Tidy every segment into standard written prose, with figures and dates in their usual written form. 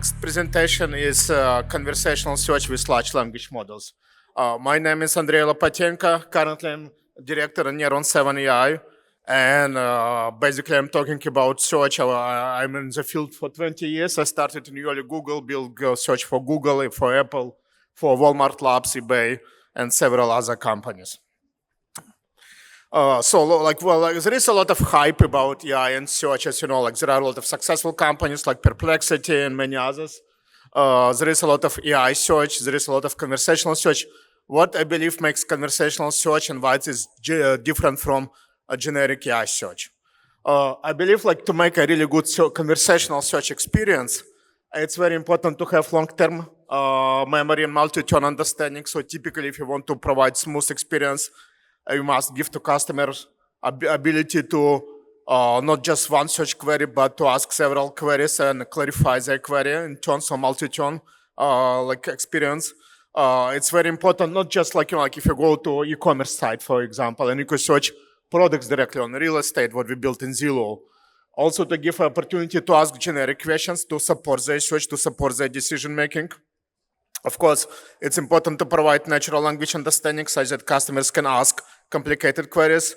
next presentation is conversational search with large language models. My name is Andrei Lopatenko. Currently, I'm director at Neuron 7 AI. And basically, I'm talking about search. I'm in the field for 20 years. I started in early Google, built search for Google, for Apple, for Walmart Labs, eBay, and several other companies. There is a lot of hype about AI and search, as you know. Like, there are a lot of successful companies like Perplexity and many others. There is a lot of AI search. There is a lot of conversational search. What I believe makes conversational search and why it is different from a generic AI search. I believe to make a really good conversational search experience, it's very important to have long-term memory and multi-turn understanding. So typically, if you want to provide smooth experience, you must give to customers ability to not just one search query, but to ask several queries and clarify their query in terms of multi-turn experience. It's very important, not just if you go to e-commerce site, for example, and you can search products directly on real estate, what we built in Zillow. Also to give opportunity to ask generic questions to support their search, to support their decision making. Of course, it's important to provide natural language understanding such that customers can ask complicated queries.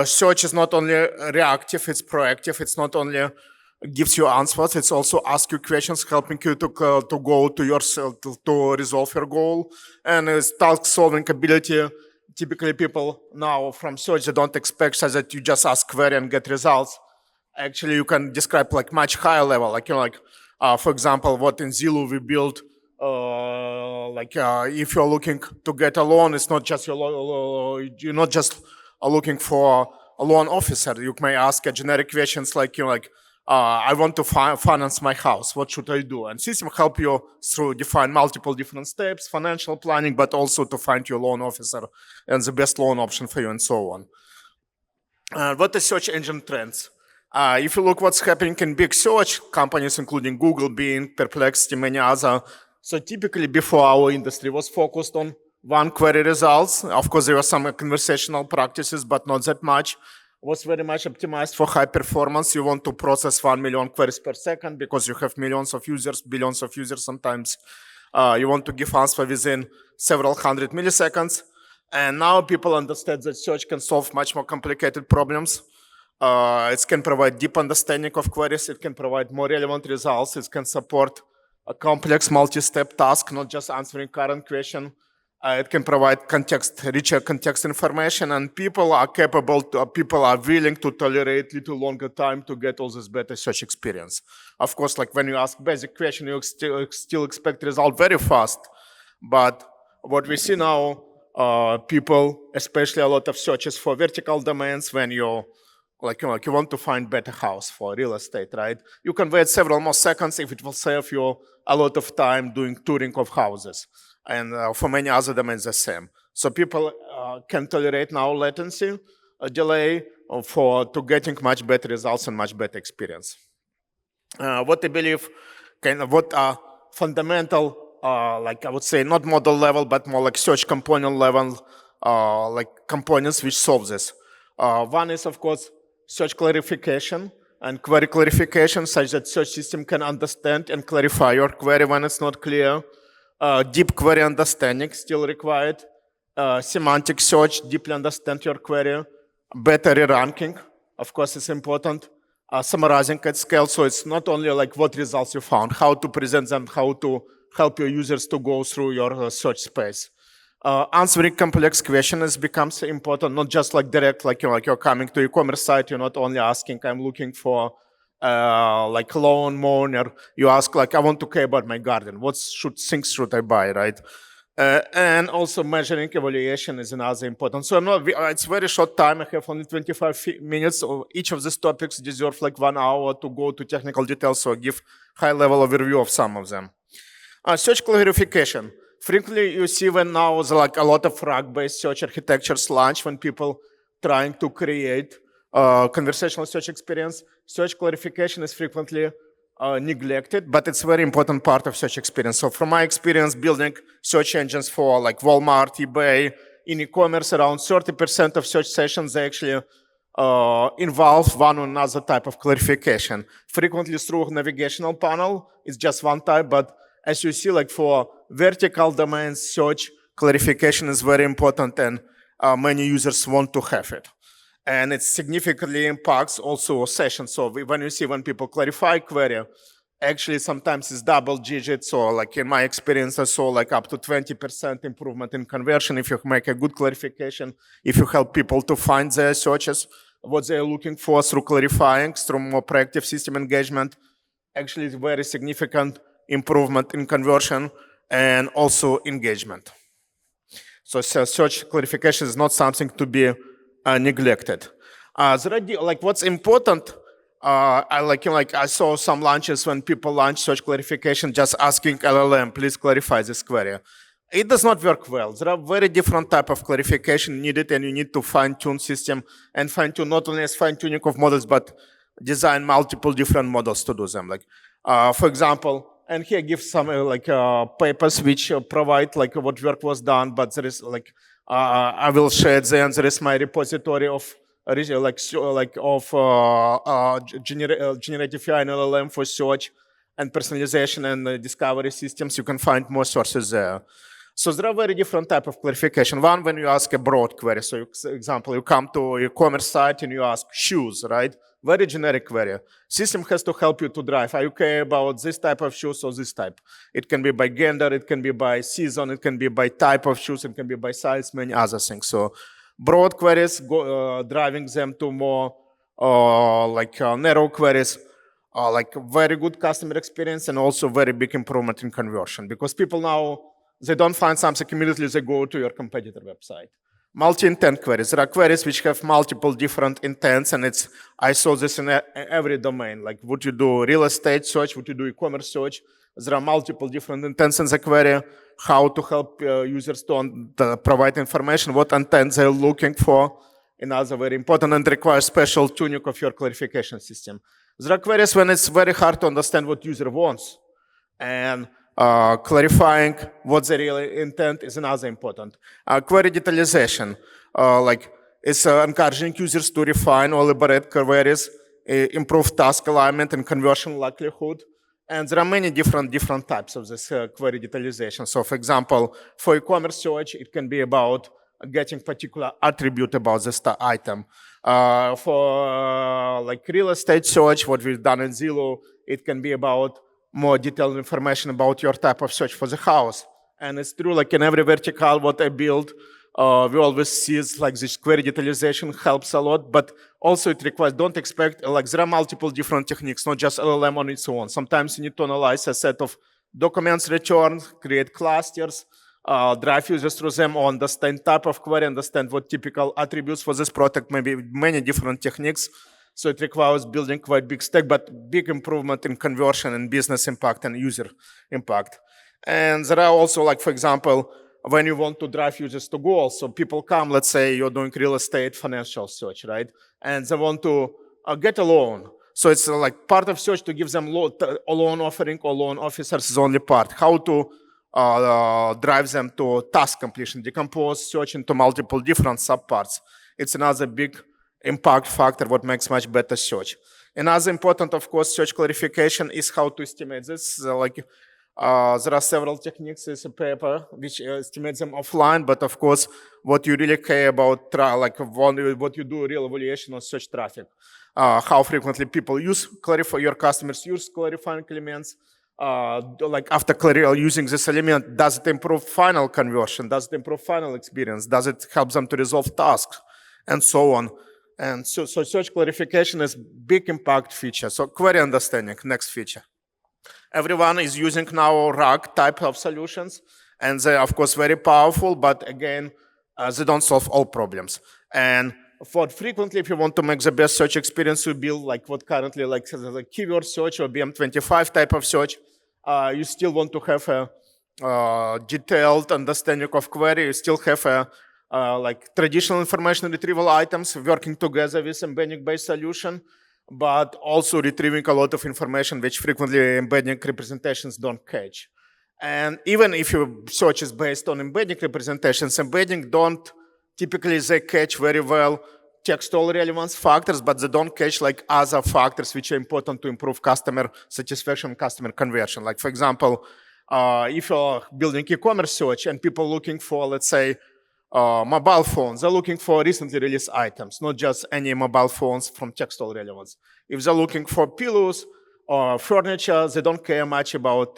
Search is not only reactive, it's proactive. It's not only gives you answers, it's also asks you questions, helping you to go to yourself, to resolve your goal. And it's task solving ability. Typically, people now from search, they don't expect such that you just ask query and get results. Actually, you can describe much higher level, for example, what in Zillow we built. If you're looking to get a loan, it's not just you're not just looking for a loan officer. You may ask a generic questions I want to finance my house. What should I do? And system help you through define multiple different steps, financial planning, but also to find your loan officer and the best loan option for you and so on. What is search engine trends? If you look what's happening in big search companies, including Google, Bing, Perplexity, many other. So typically before our industry was focused on one query results. Of course, there were some conversational practices, but not that much. Was very much optimized for high performance. You want to process 1 million queries per second because you have millions of users, billions of users sometimes. You want to give answer within several hundred milliseconds. And now people understand that search can solve much more complicated problems. It can provide deep understanding of queries. It can provide more relevant results. It can support a complex multi-step task, not just answering current question. It can provide richer context information, and people are willing to tolerate little longer time to get all this better search experience. Of course, when you ask basic question, you still expect result very fast. But what we see now, people, especially a lot of searches for vertical domains, when you want to find better house for real estate, right? You can wait several more seconds if it will save you a lot of time doing touring of houses. And for many other domains, the same. So people can tolerate now latency, delay to getting much better results and much better experience. What I believe, what are fundamental, I would say, not model level, but more search component level, components which solve this. One is, of course, search clarification and query clarification, such that search system can understand and clarify your query when it's not clear. Deep query understanding still required. Semantic search, deeply understand your query. Better re-ranking, of course, is important. Summarizing at scale, so it's not only what results you found, how to present them, how to help your users to go through your search space. Answering complex questions becomes important, not just direct, you're coming to e-commerce site, you're not only asking, I'm looking for lawn mowing. You ask I want to care about my garden. What things should I buy, right? And also measuring evaluation is another important. So it's very short time. I have only 25 minutes. Each of these topics deserve 1 hour to go to technical details. So I give high level overview of some of them. Search clarification. Frequently you see when now a lot of RAG-based search architectures launch when people trying to create conversational search experience. Search clarification is frequently neglected, but it's a very important part of search experience. So from my experience building search engines for Walmart, eBay, in e-commerce, around 30% of search sessions, they actually involve one or another type of clarification. Frequently through navigational panel, it's just one type, but as you see, like for vertical domains search, clarification is very important and many users want to have it. And it significantly impacts also sessions. So when you see when people clarify query, actually sometimes it's double digits, or like in my experience I saw like up to 20% improvement in conversion if you make a good clarification, if you help people to find their searches, what they're looking for through clarifying, through more proactive system engagement. Actually it's very significant improvement in conversion and also engagement. So search clarification is not something to be neglected. Like what's important, I saw some launches when people launch search clarification just asking LLM, please clarify this query. It does not work well. There are very different type of clarification needed, and you need to fine-tune system and fine-tune not only as fine-tuning of models, but design multiple different models to do them. Like, for example, and here give some papers which provide like what work was done, but there is like I will share at the end. There is my repository of generative AI and LLM for search and personalization and discovery systems. You can find more sources there. So there are very different type of clarification. One, when you ask a broad query. So, for example, you come to a e-commerce site and you ask shoes, right? Very generic query. System has to help you to drive. Are you care about this type of shoes or this type? It can be by gender, it can be by season, it can be by type of shoes, it can be by size, many other things. So broad queries, driving them to more narrow queries, like very good customer experience and also very big improvement in conversion. Because people now, they don't find something immediately, they go to your competitor website. Multi-intent queries. There are queries which have multiple different intents, and I saw this in every domain. Like, would you do real estate search? Would you do e-commerce search? There are multiple different intents in the query. How to help users to provide information, what intent they're looking for. Another very important and requires special tuning of your clarification system. There are queries when it's very hard to understand what user wants, and clarifying what the real intent is another important. Query detalization, it's encouraging users to refine or elaborate queries, improve task alignment and conversion likelihood. And there are many different types of this query detalization. So for example, for e-commerce search, it can be about getting particular attribute about this item. For real estate search, what we've done in Zillow, it can be about more detailed information about your type of search for the house. And it's true, like in every vertical what I build, we always see it's like this query detalization helps a lot, but also it requires, don't expect, there are multiple different techniques, not just LLM on its own. Sometimes you need to analyze a set of documents returned, create clusters, drive users through them, or understand type of query, understand what typical attributes for this product, maybe many different techniques. So it requires building quite big stack, but big improvement in conversion and business impact and user impact. And there are also, like, for example, when you want to drive users to goals. So people come, let's say you're doing real estate financial search, right? And they want to get a loan. So it's like part of search to give them a loan offering, or loan officers is only part. How to drive them to task completion, decompose search into multiple different subparts. It's another big impact factor what makes much better search. Another important, of course, search clarification is how to estimate this. There are several techniques. There's a paper which estimates them offline, but of course, what you really care about, what you do real evaluation on search traffic. How frequently people your customers use clarifying elements. After using this element, does it improve final conversion? Does it improve final experience? Does it help them to resolve tasks? And so on. And so search clarification is big impact feature. So query understanding, next feature. Everyone is using now RAG type of solutions, and they're of course very powerful, but again, they don't solve all problems. And for frequently, if you want to make the best search experience, you build like what currently like keyword search or BM25 type of search. You still want to have a detailed understanding of query. You still have a traditional information retrieval items working together with embedding-based solution, but also retrieving a lot of information which frequently embedding representations don't catch. And even if your search is based on embedding representations, embedding don't typically they catch very well textual relevance factors, but they don't catch like other factors which are important to improve customer satisfaction, customer conversion. Like for example, if you're building e-commerce search and people looking for, let's say, mobile phones, they're looking for recently released items, not just any mobile phones from textual relevance. If they're looking for pillows or furniture, they don't care much about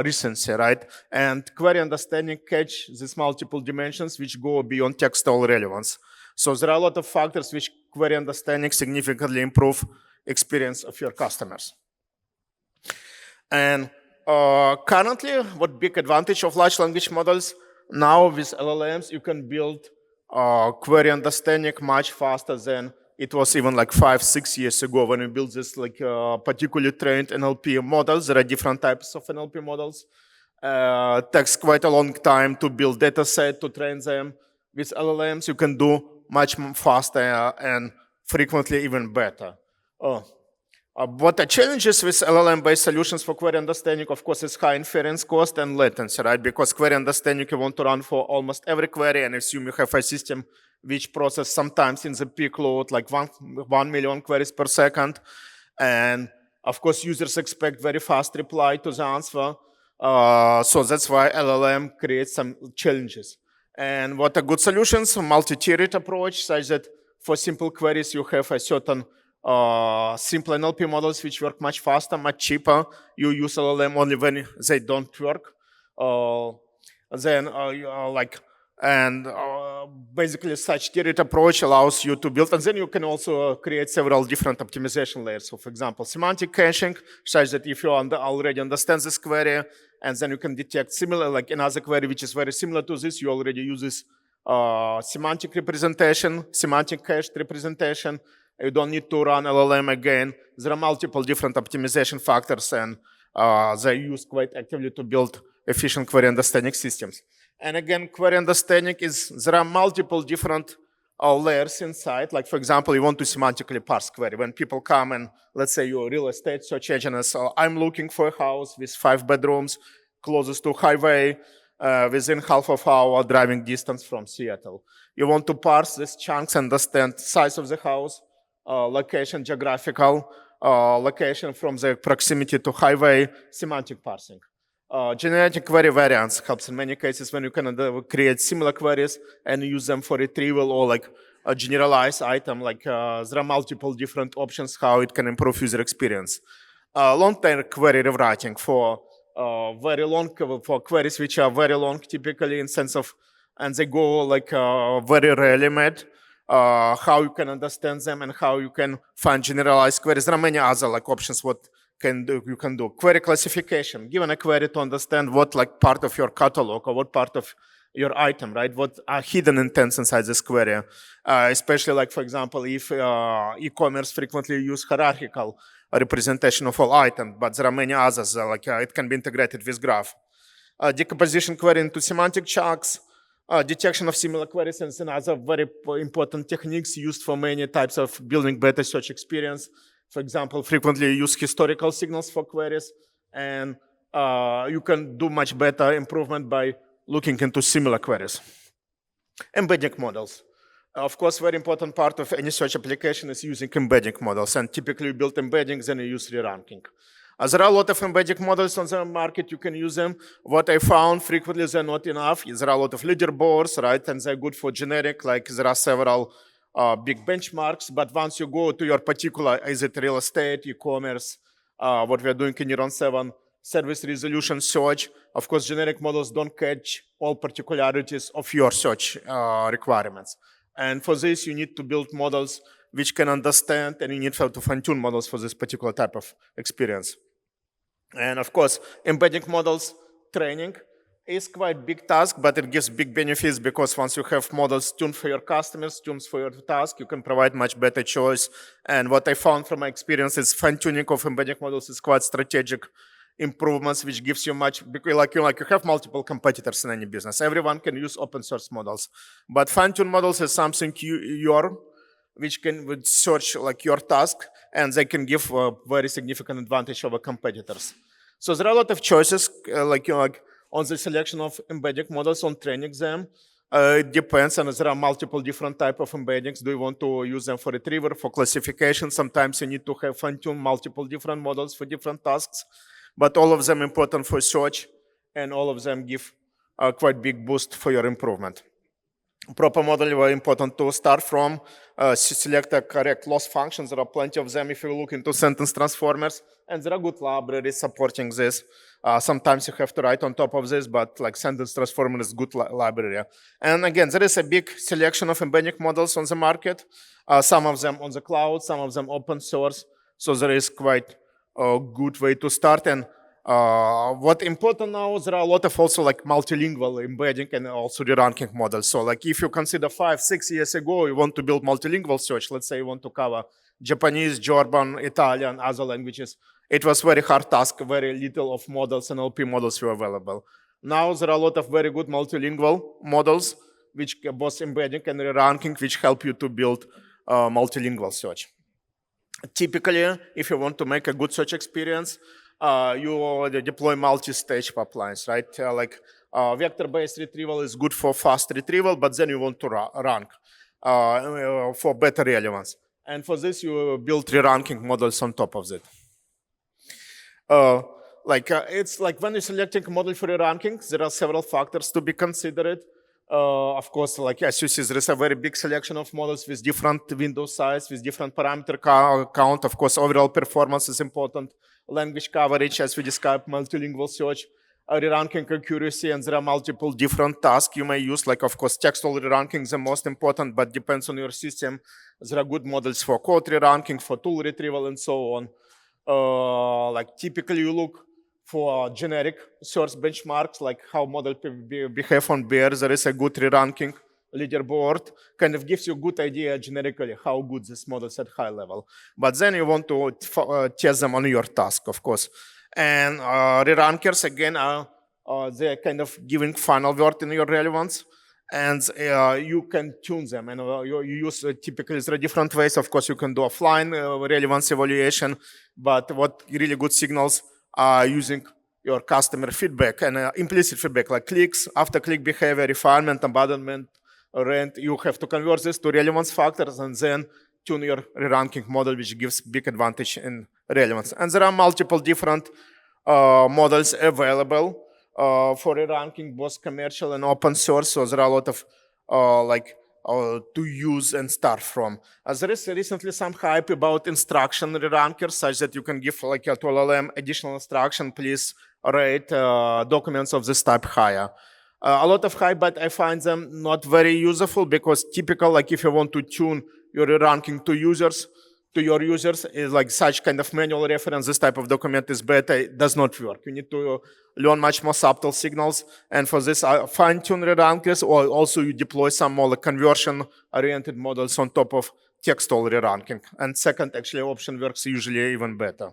recency, right? And query understanding catch these multiple dimensions which go beyond textual relevance. So there are a lot of factors which query understanding significantly improve experience of your customers. And currently, what big advantage of large language models now with LLMs, you can build query understanding much faster than it was even like 5-6 years ago when we built this like particularly trained NLP models. There are different types of NLP models. Takes quite a long time to build data set to train them. With LLMs, you can do much faster and frequently even better. What the challenges with LLM-based solutions for query understanding, of course, is high inference cost and latency, right? Because query understanding you want to run for almost every query, and assume you have a system which process sometimes in the peak load like 1 million queries per second. And of course, users expect very fast reply to the answer. So that's why LLM creates some challenges. And what are good solutions? A multi-tiered approach, such that for simple queries, you have a certain simple NLP models which work much faster, much cheaper. You use LLM only when they don't work. Basically such tiered approach allows you to build, and then you can also create several different optimization layers. So for example, semantic caching, such that if you already understand this query, and then you can detect similar, like another query which is very similar to this, you already use this semantic representation, semantic cached representation. You don't need to run LLM again. There are multiple different optimization factors, and they're used quite actively to build efficient query understanding systems. And again, query understanding there are multiple different layers inside. Like for example, you want to semantically parse query. When people come and let's say you're a real estate search engine, so I'm looking for a house with 5 bedrooms closest to highway within half of hour driving distance from Seattle. You want to parse these chunks, understand size of the house, location, geographical location from the proximity to highway, semantic parsing. Generating query variants helps in many cases when you can create similar queries and use them for retrieval or like a generalized item. Like there are multiple different options how it can improve user experience. Long-term query rewriting for for queries which are very long, typically in sense of, and they go like very rarely made. How you can understand them and how you can find generalized queries. There are many other like options what you can do. Query classification, given a query to understand what like part of your catalog or what part of your item, right? What are hidden intents inside this query? Especially like, for example, if e-commerce frequently use hierarchical representation of all items, but there are many others, like it can be integrated with graph. Decomposition query into semantic chunks, detection of similar queries, and other very important techniques used for many types of building better search experience. For example, frequently use historical signals for queries, and you can do much better improvement by looking into similar queries. Embedding models. Of course, very important part of any search application is using embedding models, and typically you build embeddings and you use re-ranking. There are a lot of embedding models on the market, you can use them. What I found, frequently they're not enough. There are a lot of leaderboards, right, and they're good for generic, like there are several big benchmarks, but once you go to your particular, is it real estate, e-commerce, what we're doing in Neuron 7, service resolution search, of course, generic models don't catch all particularities of your search requirements. And for this, you need to build models which can understand, and you need to fine-tune models for this particular type of experience. And of course, embedding models training is quite big task, but it gives big benefits because once you have models tuned for your customers, tuned for your task, you can provide much better choice. And what I found from my experience is fine-tuning of embedding models is quite strategic improvements, which gives you much, because you have multiple competitors in any business. Everyone can use open source models, but fine-tuned models is something which can search like your task, and they can give a very significant advantage over competitors. So there are a lot of choices, on the selection of embedding models, on training them. It depends, and there are multiple different type of embeddings. Do you want to use them for retrieval, for classification? Sometimes you need to have fine-tune multiple different models for different tasks, but all of them important for search, and all of them give a quite big boost for your improvement. Proper model very important to start from. Select a correct loss functions. There are plenty of them if you look into sentence transformers, and there are good libraries supporting this. Sometimes you have to write on top of this, but like sentence transformer is good library. And again, there is a big selection of embedding models on the market. Some of them on the cloud, some of them open source. So there is quite a good way to start. And what important now, there are a lot of also like multilingual embedding and also the ranking models. So like if you consider 5-6 years ago, you want to build multilingual search, let's say you want to cover Japanese, German, Italian, other languages, it was very hard task, very little of models and LP models were available. Now there are a lot of very good multilingual models, which both embedding and ranking, which help you to build multilingual search. Typically, if you want to make a good search experience, you deploy multi-stage pipelines, right? Vector-based retrieval is good for fast retrieval, but then you want to rank for better relevance. And for this, you build re-ranking models on top of it. It's like when you're selecting a model for re-ranking, there are several factors to be considered. Of course, like as you see, there is a very big selection of models with different window size, with different parameter count. Of course, overall performance is important. Language coverage, as we described, multilingual search, re-ranking accuracy, and there are multiple different tasks you may use. Like, of course, textual re-ranking is the most important, but depends on your system. There are good models for code re-ranking, for tool retrieval, and so on. Like typically, you look for generic search benchmarks, like how model behave on BEAR. There is a good re-ranking leaderboard, kind of gives you a good idea generically how good this model is at high level. But then you want to test them on your task, of course. And re-rankers, again, they're kind of giving final word in your relevance. And you can tune them. And you use typically there are different ways. Of course, you can do offline relevance evaluation, but what really good signals are using your customer feedback and implicit feedback like clicks, after click behavior, refinement, abandonment, rent. You have to convert this to relevance factors and then tune your re-ranking model, which gives big advantage in relevance. And there are multiple different models available for re-ranking, both commercial and open source. So there are a lot of to use and start from. There is recently some hype about instruction re-rankers, such that you can give like to LLM additional instruction, please rate documents of this type higher. A lot of hype, but I find them not very useful because typical, like if you want to tune your re-ranking to your users, is like such kind of manual reference, this type of document is better, it does not work. You need to learn much more subtle signals, and for this fine-tune re-rankers, or also you deploy some more like conversion-oriented models on top of textual re-ranking. And second, actually, option works usually even better.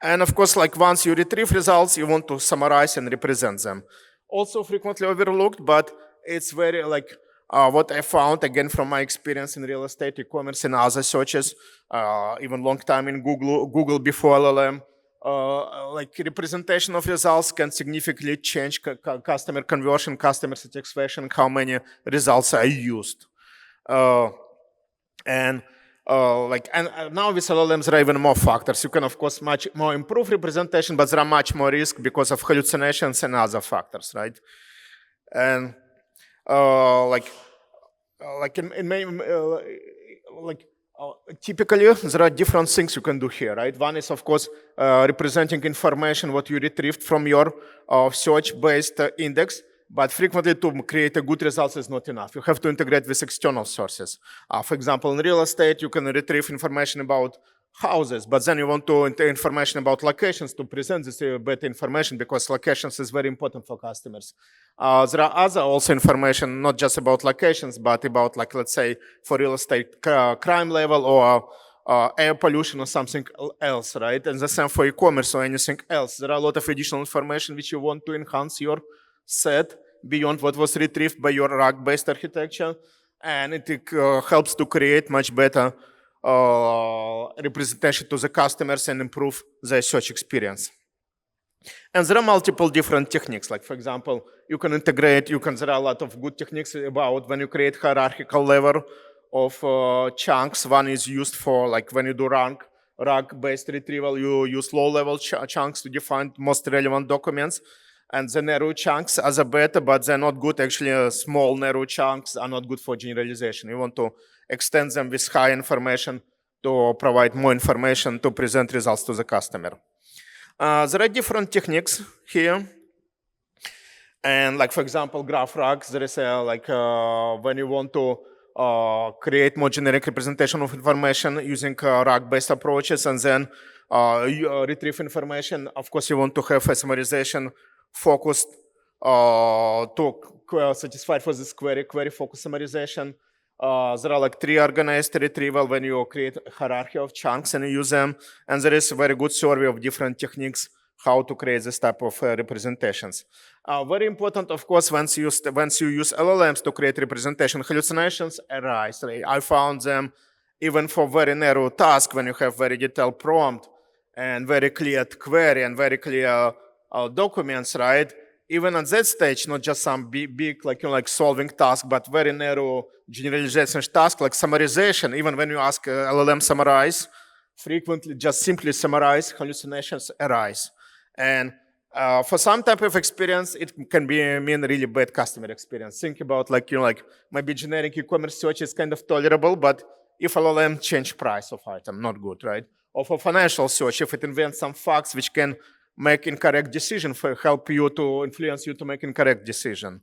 And of course, like once you retrieve results, you want to summarize and represent them. Also frequently overlooked, but it's very like what I found, again, from my experience in real estate, e-commerce, and other searches, even long time in Google before LLM, like representation of results can significantly change customer conversion, customer satisfaction, how many results are used. And now with LLMs, there are even more factors. You can, of course, much more improve representation, but there are much more risk because of hallucinations and other factors, right? And typically there are different things you can do here, right? One is, of course, representing information what you retrieved from your search-based index. But frequently to create a good results is not enough. You have to integrate with external sources. For example, in real estate, you can retrieve information about houses, but then you want to enter information about locations to present this better information because locations is very important for customers. There are other also information, not just about locations, but about, like, let's say, for real estate crime level or air pollution or something else, right? And the same for e-commerce or anything else. There are a lot of additional information which you want to enhance your set beyond what was retrieved by your RAG-based architecture, and it helps to create much better representation to the customers and improve their search experience. And there are multiple different techniques. Like, for example, you can integrate, there are a lot of good techniques about when you create hierarchical level of chunks. One is used for, like, when you do rank-based retrieval, you use low-level chunks to define most relevant documents. And the narrow chunks are the better, but they're not good. Actually, small narrow chunks are not good for generalization. You want to extend them with high information to provide more information to present results to the customer. There are different techniques here. And like, for example, graph rags, there is when you want to create more generic representation of information using rag-based approaches and then you, retrieve information. Of course, you want to have a summarization focused to satisfy for this query focus summarization. There are like tree organized retrieval when you create a hierarchy of chunks and you use them. And there is a very good survey of different techniques how to create this type of representations. Very important, of course, once you use LLMs to create representation, hallucinations arise. Right? I found them even for very narrow task when you have very detailed prompt and very clear query and very clear documents, right? Even at that stage, not just some big like solving task, but very narrow generalization task like summarization. Even when you ask LLM summarize, frequently just simply summarize, hallucinations arise. And for some type of experience, it can mean really bad customer experience. Think about like maybe generic e-commerce search is kind of tolerable, but if LLM change price of item, not good, right? Or for financial search, if it invents some facts which can make incorrect decision, help you to influence you to make incorrect decision.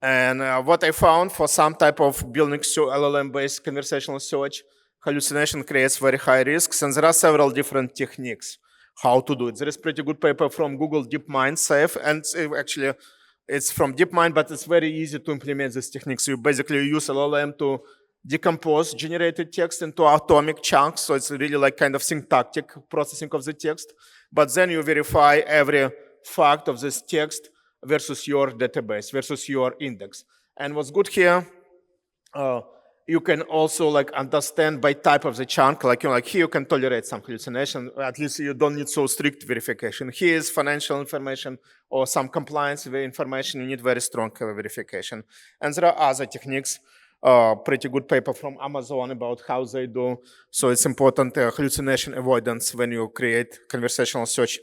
And what I found for some type of building LLM-based conversational search, hallucination creates very high risks, and there are several different techniques how to do it. There is pretty good paper from Google DeepMind, safe, and actually it's from DeepMind, but it's very easy to implement this technique. So you basically use LLM to decompose generated text into atomic chunks, so it's really like kind of syntactic processing of the text. But then you verify every fact of this text versus your database, versus your index. And what's good here, you can also like understand by type of the chunk, like here you can tolerate some hallucination, at least you don't need so strict verification. Here is financial information or some compliance information, you need very strong verification. And there are other techniques, pretty good paper from Amazon about how they do. So it's important hallucination avoidance when you create conversational search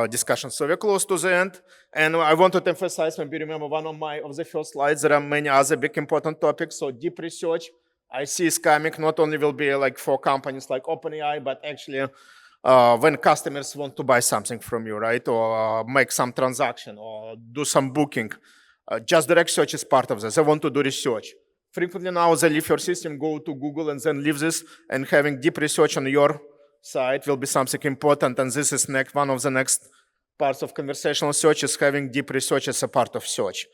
discussions. So we're close to the end, and I wanted to emphasize, maybe remember one of the first slides, there are many other big important topics. So deep research, I see is coming, not only will be like for companies like OpenAI, but actually when customers want to buy something from you, right? Or make some transaction or do some booking, just direct search is part of this. They want to do research. Frequently now they leave your system, go to Google and then leave this, and having deep research on your side will be something important, and this is one of the next parts of conversational search is having deep research as a part of search.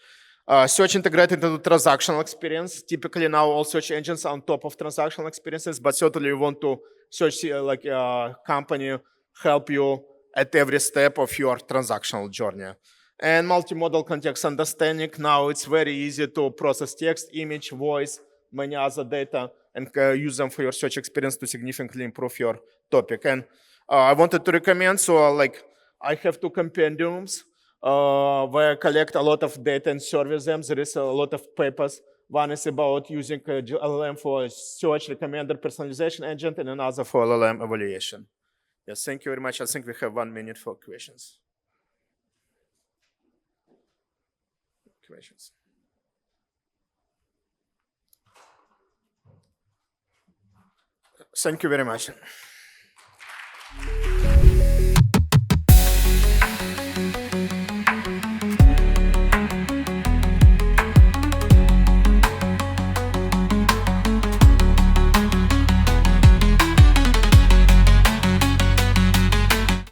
Search integrated into transactional experience. Typically now all search engines are on top of transactional experiences, but certainly you want to search like a company help you at every step of your transactional journey. And multimodal context understanding. Now it's very easy to process text, image, voice, many other data, and use them for your search experience to significantly improve your topic. And I wanted to recommend, so like I have two compendiums where I collect a lot of data and survey them. There is a lot of papers. One is about using LLM for search recommender personalization engine, and another for LLM evaluation. Yes, thank you very much. I think we have 1 minute for questions. Thank you very much.